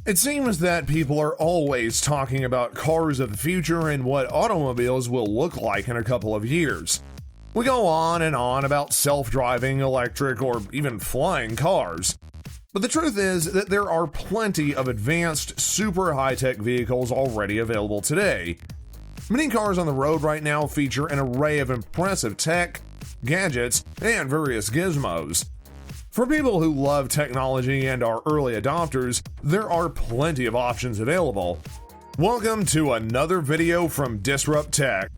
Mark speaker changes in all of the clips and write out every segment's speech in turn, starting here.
Speaker 1: It seems that people are always talking about cars of the future and what automobiles will look like in a couple of years. We go on and on about self-driving, electric, or even flying cars. But the truth is that there are plenty of advanced, super high-tech vehicles already available today. Many cars on the road right now feature an array of impressive tech, gadgets, and various gizmos. For people who love technology and are early adopters, there are plenty of options available. Welcome to another video from Disrupt Tech.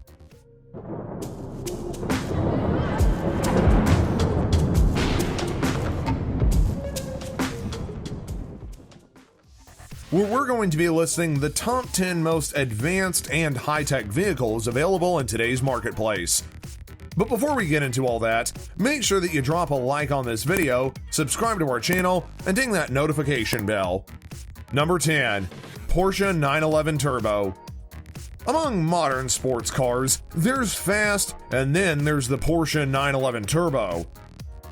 Speaker 1: Where we're going to be listing the top 10 most advanced and high-tech vehicles available in today's marketplace. But before we get into all that, make sure that you drop a like on this video, subscribe to our channel, and ding that notification bell. Number 10. Porsche 911 Turbo. Among modern sports cars, there's fast, and then there's the Porsche 911 Turbo.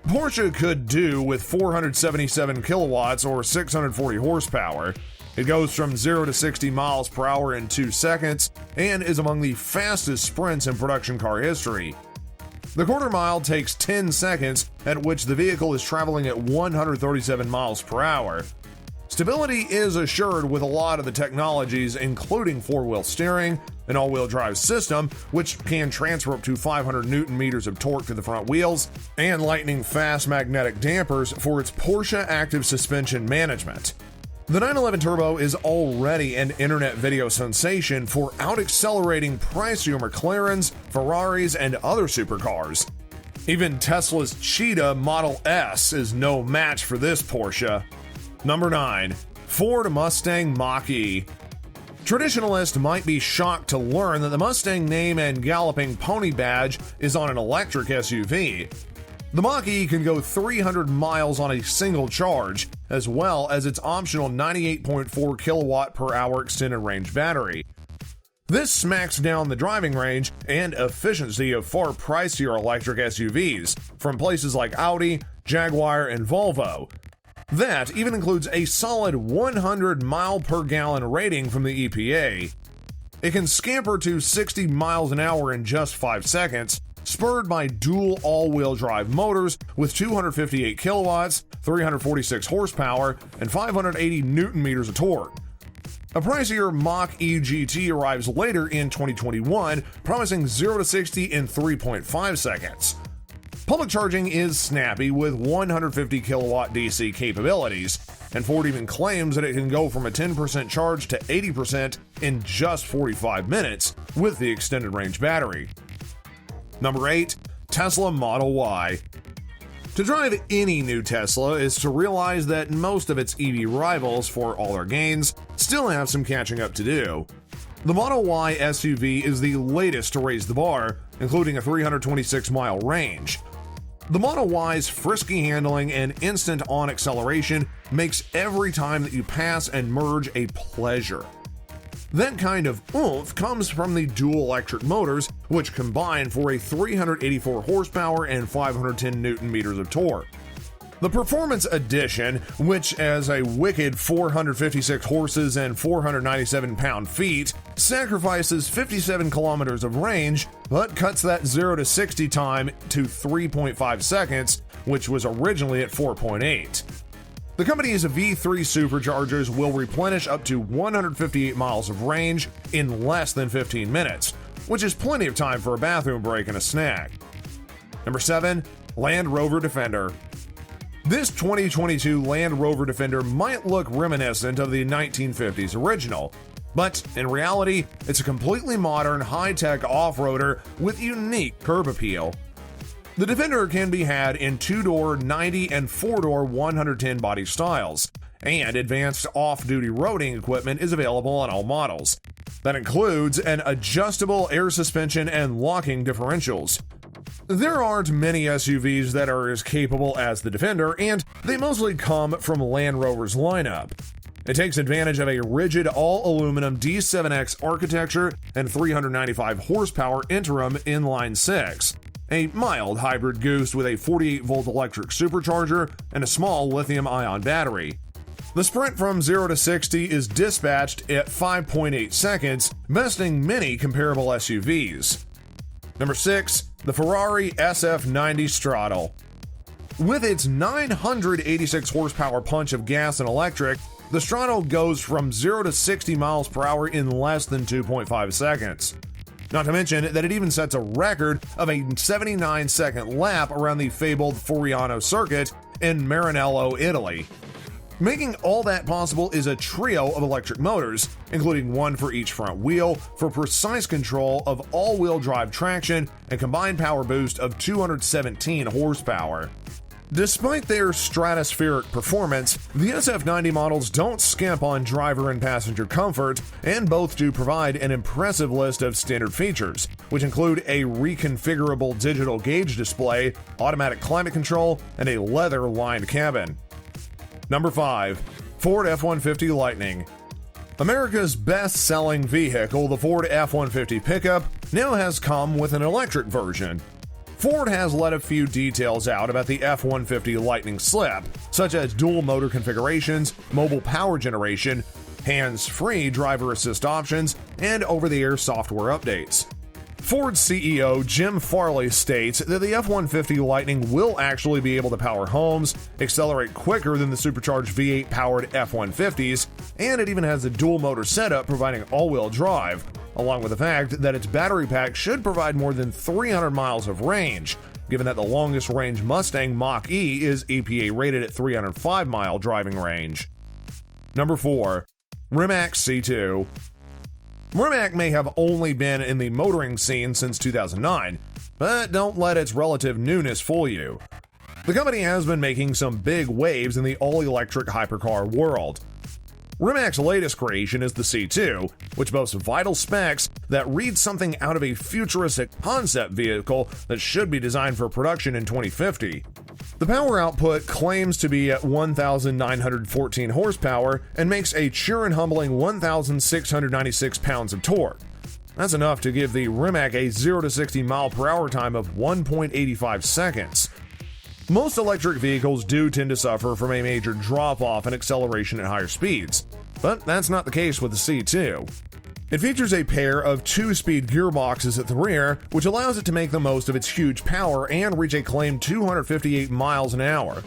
Speaker 1: Porsche could do with 477 kilowatts or 640 horsepower. It goes from 0 to 60 miles per hour in 2 seconds and is among the fastest sprints in production car history. The quarter mile takes 10 seconds, at which the vehicle is traveling at 137 miles per hour. Stability is assured with a lot of the technologies, including four-wheel steering, an all-wheel drive system, which can transfer up to 500 Newton meters of torque to the front wheels, and lightning-fast magnetic dampers for its Porsche active suspension management. The 911 Turbo is already an internet video sensation for out-accelerating pricier McLarens, Ferraris, and other supercars. Even Tesla's Cheetah Model S is no match for this Porsche. Number 9. Ford Mustang Mach-E. Traditionalists might be shocked to learn that the Mustang name and galloping pony badge is on an electric SUV. The Mach-E can go 300 miles on a single charge, as well as its optional 98.4 kilowatt per hour extended range battery. This smacks down the driving range and efficiency of far pricier electric SUVs from places like Audi, Jaguar, and Volvo. That even includes a solid 100 mile per gallon rating from the EPA. It can scamper to 60 miles an hour in just 5 seconds, spurred by dual all-wheel drive motors with 258 kilowatts, 346 horsepower, and 580 newton meters of torque. A pricier Mach-E GT arrives later in 2021, promising 0 to 60 in 3.5 seconds. Public charging is snappy with 150 kilowatt DC capabilities, and Ford even claims that it can go from a 10% charge to 80% in just 45 minutes with the extended range battery. Number 8. Tesla Model Y. To drive any new Tesla is to realize that most of its EV rivals, for all their gains, still have some catching up to do. The Model Y SUV is the latest to raise the bar, including a 326-mile range. The Model Y's frisky handling and instant on acceleration makes every time that you pass and merge a pleasure. That kind of oomph comes from the dual electric motors, which combine for a 384 horsepower and 510 newton meters of torque. The Performance Edition, which has a wicked 456 horses and 497 pound-feet, sacrifices 57 kilometers of range, but cuts that 0 to 60 time to 3.5 seconds, which was originally at 4.8. The company's V3 superchargers will replenish up to 158 miles of range in less than 15 minutes, which is plenty of time for a bathroom break and a snack. Number 7. Land Rover Defender. This 2022 Land Rover Defender might look reminiscent of the 1950s original, but in reality, it's a completely modern, high-tech off-roader with unique curb appeal. The Defender can be had in 2-door 90 and 4-door 110 body styles, and advanced off-duty roading equipment is available on all models. That includes an adjustable air suspension and locking differentials. There aren't many SUVs that are as capable as the Defender, and they mostly come from Land Rover's lineup. It takes advantage of a rigid all-aluminum D7X architecture and 395 horsepower interim inline 6. A mild hybrid goose with a 48-volt electric supercharger and a small lithium-ion battery. The sprint from 0 to 60 is dispatched at 5.8 seconds, besting many comparable SUVs. Number 6. The Ferrari SF90 Straddle. With its 986 horsepower punch of gas and electric, the Straddle goes from 0 to 60 miles per hour in less than 2.5 seconds. Not to mention that it even sets a record of a 79-second lap around the fabled Furiano circuit in Maranello, Italy. Making all that possible is a trio of electric motors, including one for each front wheel, for precise control of all-wheel drive traction and combined power boost of 217 horsepower. Despite their stratospheric performance, the SF90 models don't skimp on driver and passenger comfort, and both do provide an impressive list of standard features, which include a reconfigurable digital gauge display, automatic climate control, and a leather-lined cabin. Number 5. Ford F-150 Lightning. America's best-selling vehicle, the Ford F-150 pickup, now has come with an electric version. Ford has let a few details out about the F-150 Lightning Slip, such as dual motor configurations, mobile power generation, hands-free driver assist options, and over-the-air software updates. Ford's CEO Jim Farley states that the F-150 Lightning will actually be able to power homes, accelerate quicker than the supercharged V8 powered F-150s, and it even has a dual motor setup providing all-wheel drive, along with the fact that its battery pack should provide more than 300 miles of range, given that the longest range Mustang Mach E is EPA rated at 305-mile driving range. Number 4. Rimac C2. Rimac may have only been in the motoring scene since 2009, but don't let its relative newness fool you. The company has been making some big waves in the all-electric hypercar world. Rimac's latest creation is the C2, which boasts vital specs that read something out of a futuristic concept vehicle that should be designed for production in 2050. The power output claims to be at 1,914 horsepower and makes a cheer and humbling 1,696 pounds of torque. That's enough to give the Rimac a 0 to 60 mile per hour time of 1.85 seconds. Most electric vehicles do tend to suffer from a major drop-off in acceleration at higher speeds, but that's not the case with the C2. It features a pair of 2-speed gearboxes at the rear, which allows it to make the most of its huge power and reach a claimed 258 miles an hour.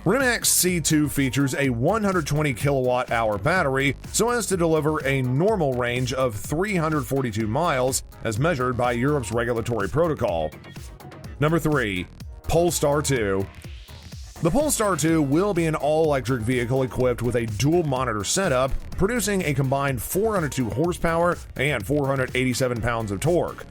Speaker 1: Rimac C2 features a 120 kilowatt-hour battery so as to deliver a normal range of 342 miles as measured by Europe's regulatory protocol. Number 3. Polster R2. The Polster R2 will be an all-electric vehicle equipped with a dual-monitor setup, producing a combined 402 horsepower and 487 pounds of torque.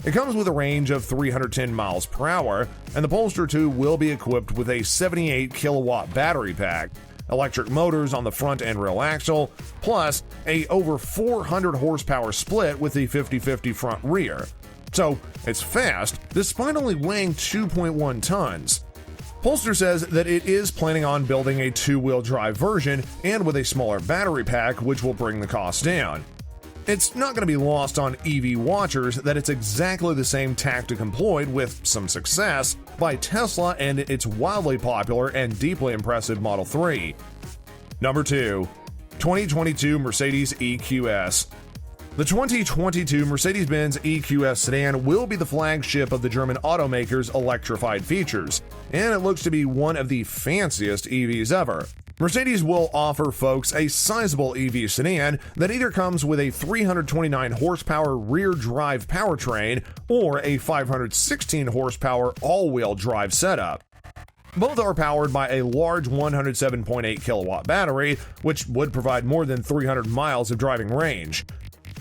Speaker 1: It comes with a range of 310 miles per hour, and the Polster 2 will be equipped with a 78 kilowatt battery pack, electric motors on the front and rear axle, plus a over 400 horsepower split with the 50/50 front rear. So, it's fast, despite only weighing 2.1 tons. Polster says that it is planning on building a two-wheel drive version and with a smaller battery pack, which will bring the cost down. It's not going to be lost on EV watchers that it's exactly the same tactic employed with some success by Tesla and its wildly popular and deeply impressive Model 3. Number 2. 2022 Mercedes EQS. The 2022 Mercedes-Benz EQS sedan will be the flagship of the German automaker's electrified features, and it looks to be one of the fanciest EVs ever. Mercedes will offer folks a sizable EV sedan that either comes with a 329 horsepower rear-drive powertrain or a 516 horsepower all-wheel drive setup. Both are powered by a large 107.8 kilowatt battery, which would provide more than 300 miles of driving range.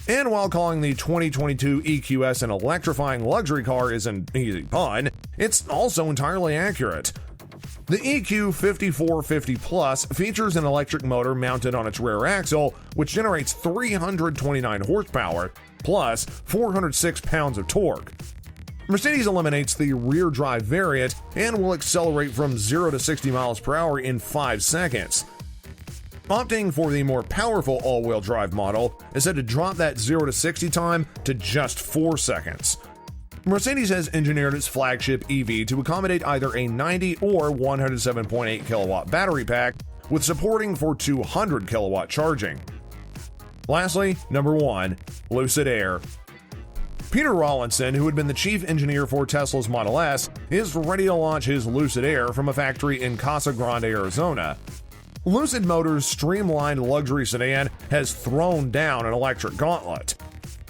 Speaker 1: And while calling the 2022 EQS an electrifying luxury car is an easy pun, it's also entirely accurate. The EQ 5450 Plus features an electric motor mounted on its rear axle, which generates 329 horsepower, plus 406 pounds of torque. Mercedes eliminates the rear drive variant and will accelerate from 0 to 60 miles per hour in 5 seconds. Opting for the more powerful all-wheel drive model is said to drop that 0 to 60 time to just 4 seconds. Mercedes has engineered its flagship EV to accommodate either a 90 or 107.8 kilowatt battery pack, with supporting for 200 kilowatt charging. Lastly, number 1, Lucid Air. Peter Rawlinson, who had been the chief engineer for Tesla's Model S, is ready to launch his Lucid Air from a factory in Casa Grande, Arizona. Lucid Motors' streamlined luxury sedan has thrown down an electric gauntlet.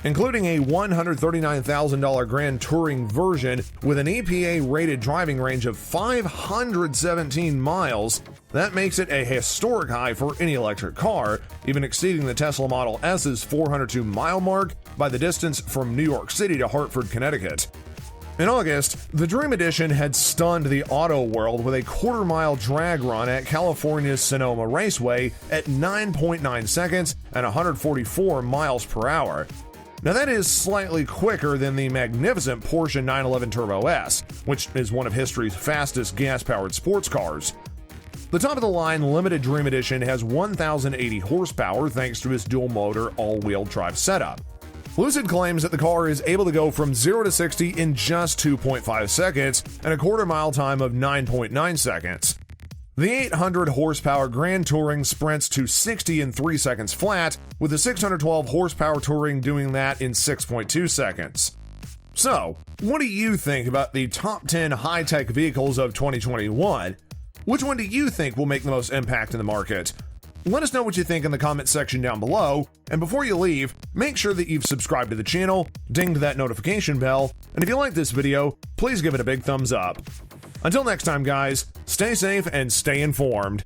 Speaker 1: Including a $139,000 Grand Touring version with an EPA-rated driving range of 517 miles, that makes it a historic high for any electric car, even exceeding the Tesla Model S's 402-mile mark by the distance from New York City to Hartford, Connecticut. In August, the Dream Edition had stunned the auto world with a quarter-mile drag run at California's Sonoma Raceway at 9.9 seconds and 144 miles per hour. Now that is slightly quicker than the magnificent Porsche 911 Turbo S, which is one of history's fastest gas-powered sports cars. The top-of-the-line limited Dream Edition has 1,080 horsepower thanks to its dual-motor all-wheel drive setup. Lucid claims that the car is able to go from 0 to 60 in just 2.5 seconds and a quarter-mile time of 9.9 seconds. The 800 horsepower Grand Touring sprints to 60 in 3 seconds flat, with the 612 horsepower Touring doing that in 6.2 seconds. So, what do you think about the top 10 high-tech vehicles of 2021? Which one do you think will make the most impact in the market? Let us know what you think in the comment section down below, and before you leave, make sure that you've subscribed to the channel, dinged that notification bell, and if you like this video, please give it a big thumbs up. Until next time guys, stay safe and stay informed.